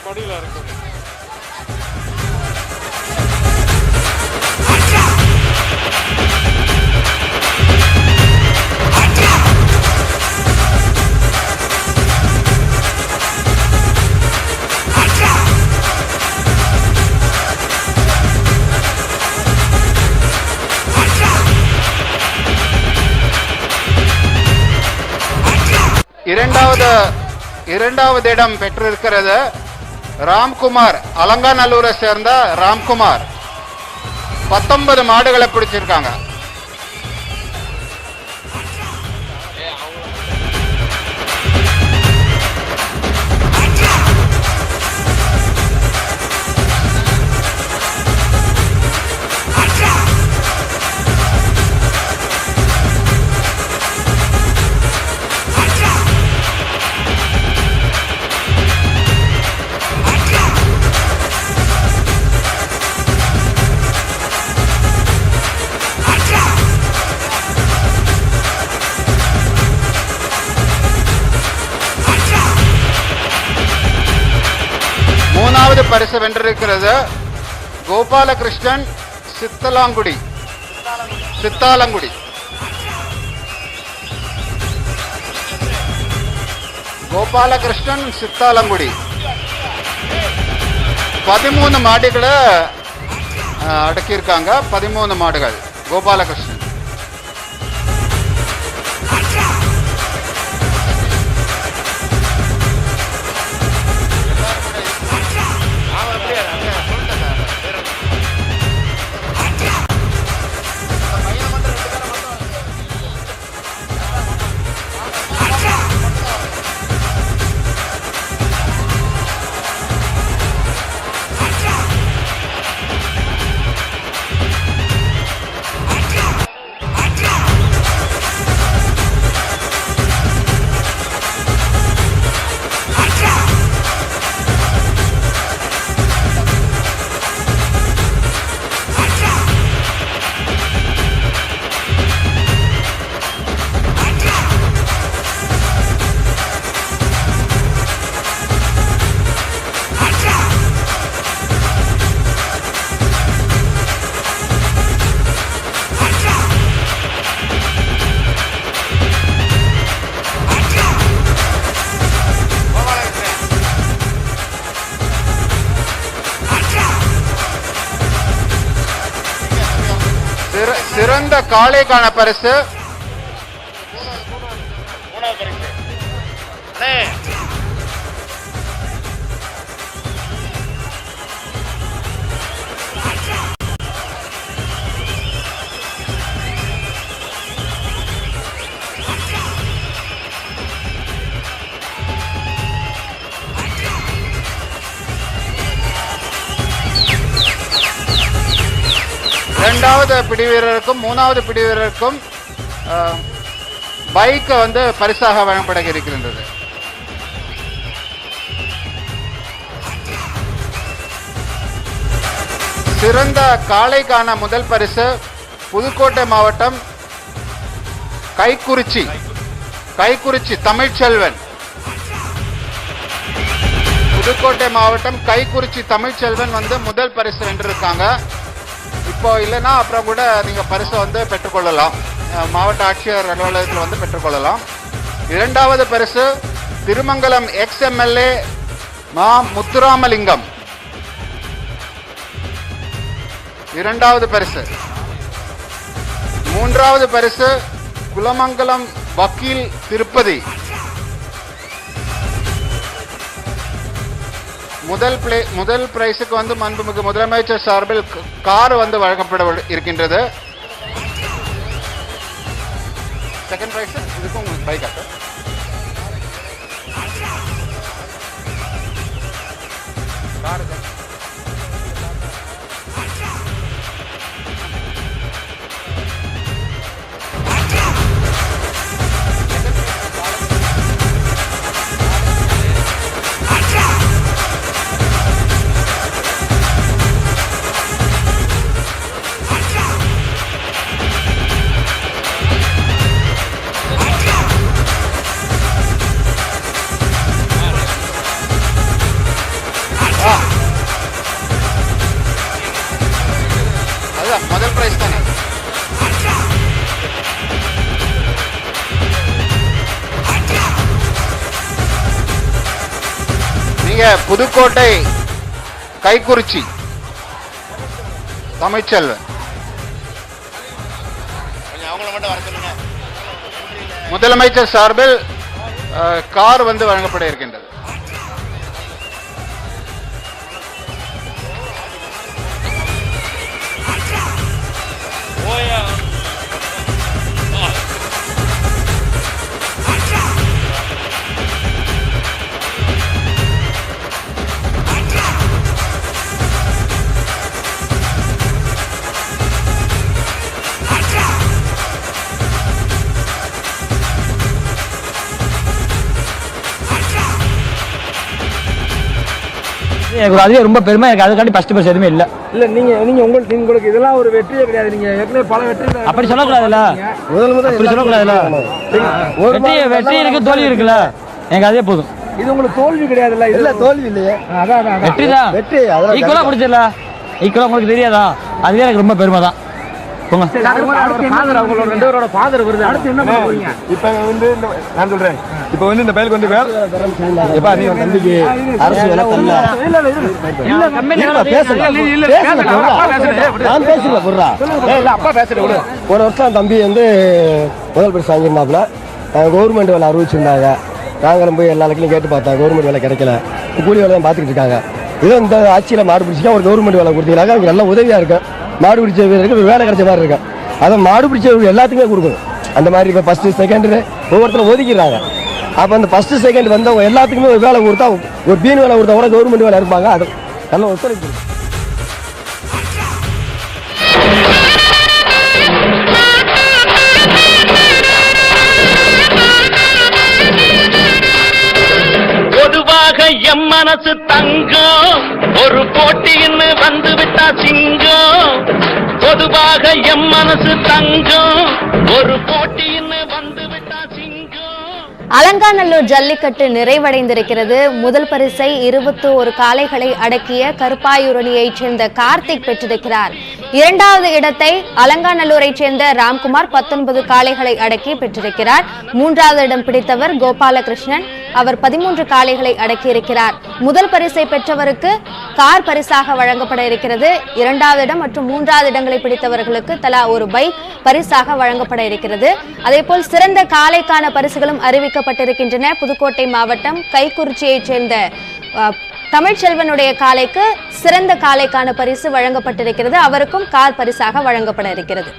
படியில் இருக்கு. இரண்டாவது இடம் பெற்றிருக்கிறது ராம்குமார், அலங்காநல்லூரை சேர்ந்த ராம்குமார். 19 மாடுகளை பிடிச்சிருக்காங்க. மூணாவது பரிசு வென்றிருக்கிறது கோபாலகிருஷ்ணன் சித்தாலங்குடி. கோபாலகிருஷ்ணன் சித்தாலங்குடி 13 மாடுகளை அடக்கியிருக்காங்க. 13 மாடுகள் கோபாலகிருஷ்ணன். சிறந்த காளைக்கான பரிசு இரண்டாவது பிடி வீரருக்கும் மூணாவது பிடி வீரருக்கும் பைக் பரிசாக வழங்கப்பட இருக்கின்றது. சிறந்த காளைக்கான முதல் பரிசு புதுக்கோட்டை மாவட்டம் கைக்குறிச்சி தமிழ்ச்செல்வன். புதுக்கோட்டை மாவட்டம் கைக்குறிச்சி தமிழ்ச்செல்வன் முதல் பரிசு வென்றிருக்காங்க. இப்போ இல்லைன்னா அப்புறம் கூட நீங்க பரிசு பெற்றுக்கொள்ளலாம். மாவட்ட ஆட்சியர் அலுவலகத்தில் பெற்றுக்கொள்ளலாம். இரண்டாவது பரிசு திருமங்கலம் XMLA மா முத்துராமலிங்கம். இரண்டாவது பரிசு. மூன்றாவது பரிசு குலமங்கலம் வக்கீல் திருப்பதி. முதல் பிரைஸுக்கு மாண்புமிகு முதலமைச்சர் சார்பில் கார் வழங்கப்பட இருக்கின்றது. செகண்ட் பிரைஸ் இதுக்கும் உங்களுக்கு பைக் கார். நீங்க புதுக்கோட்டை கைக்குறிச்சி தமிழ்ச்செல்வன். முதலமைச்சர் சார்பில் கார் வந்து வழங்கப்பட இருக்கின்றது. எனக்கு அதுவே ரொம்ப பெருமை. எனக்கு அதுக்காண்டி ஃபர்ஸ்ட் பரிசு எதுவுமே இல்லை. இல்ல நீங்க உங்களுக்கு இதெல்லாம் ஒரு வெற்றியே கிடையாது. நீங்க ஏற்கனவே பல வெற்றி அப்படி சொல்லக்கூடாதுல்ல, அப்படி சொல்லக்கூடாதுல்ல. வெற்றி இருக்கு, தோல்வி இருக்குல்ல, எனக்கு அதே போதும். இது உங்களுக்கு தோல்வி கிடையாதுல்ல. இல்ல தோல்வி இல்லையே, அதான் வெற்றி தான். வெற்றி ஈக்குவலா முடிச்சிடல, ஈக்குவலா உங்களுக்கு தெரியாதா? அதுவே எனக்கு ரொம்ப பெருமை தான். அவங்களோட ஃபாதர் வருது. அடுத்து என்ன பண்ணுவீங்க? இப்ப வந்து நான் சொல்றேன், இப்ப வந்து இந்த பயலுக்கு வந்து எப்பா நீ தம்பிக்கு அரசு வேலை தரல. நான் பேசல போடுறா. அப்பா பேசுறேன். ஒரு வருஷம் தம்பி வந்து முதல் பரிசு வாங்கியிருந்தாப்புல. கவர்மெண்ட் வேலை அறிவிச்சிருந்தாங்க. நாங்களும் போய் எல்லா இடத்துலையும் கேட்டு பார்த்தோம், கவர்மெண்ட் வேலை கிடைக்கல. கூலி வேலை தான் பார்த்துக்கிட்டு இருக்காங்க. இதோ இந்த ஆட்சியில் மாடு பிடிச்சிக்கா ஒரு கவர்மெண்ட் வேலை கொடுத்தீங்கன்னாக்கா அவங்க நல்ல உதவியாக இருக்கும். மாடு பிடிச்ச வீரருக்கு வேலை கிடைச்ச மாதிரி இருக்கும். அதை மாடு பிடிச்சவங்க எல்லாத்துக்குமே கொடுக்கணும். அந்த மாதிரி இப்போ ஃபஸ்ட்டு செகண்டு ஒவ்வொருத்தரும் ஒதுக்கிடுறாங்க. அப்போ அந்த ஃபஸ்ட்டு செகண்ட் வந்தவங்க எல்லாத்துக்குமே ஒரு வேலை கொடுத்தா, ஒரு பீன் வேலை கொடுத்தா கூட கவர்மெண்ட் வேலை இருப்பாங்க. அது நல்ல ஒத்துழைப்பு. பொதுவாக எம் மனசு தங்கம், ஒரு போட்டின்னு வந்து விட்டா சிங்கம். பொதுவாக எம் மனசு தங்கம், ஒரு போட்டின்னு வந்து விட்டா சிங்கம். அலங்காநல்லூர் ஜல்லிக்கட்டு நிறைவடைந்திருக்கிறது. முதல் பரிசை 21 காளைகளை அடக்கிய கருப்பாயூரணியைச் சேர்ந்த கார்த்திக் பெற்றிருக்கிறார். இரண்டாவது இடத்தை அலங்காநல்லூரைச் சேர்ந்த ராம்குமார் 19 காளைகளை அடக்கி பெற்றிருக்கிறார். மூன்றாவது இடம் பிடித்தவர் கோபாலகிருஷ்ணன், அவர் 13 காளைகளை அடக்கியிருக்கிறார். முதல் பரிசை பெற்றவருக்கு கார் பரிசாக வழங்கப்பட இருக்கிறது. இரண்டாவது இடம் மற்றும் மூன்றாவது இடங்களை பிடித்தவர்களுக்கு தலா ஒரு பைக் பரிசாக வழங்கப்பட இருக்கிறது. அதேபோல் சிறந்த காளைக்கான பரிசுகளும் அறிவிக்கப்பட்டிருக்கின்றன. புதுக்கோட்டை மாவட்டம் கைக்குறிச்சியைச் சேர்ந்த தமிழ்ச்செல்வனுடைய காளைக்கு சிறந்த காளைக்கான பரிசு வழங்கப்பட்டிருக்கிறது. அவருக்கும் கார் பரிசாக வழங்கப்பட இருக்கிறது.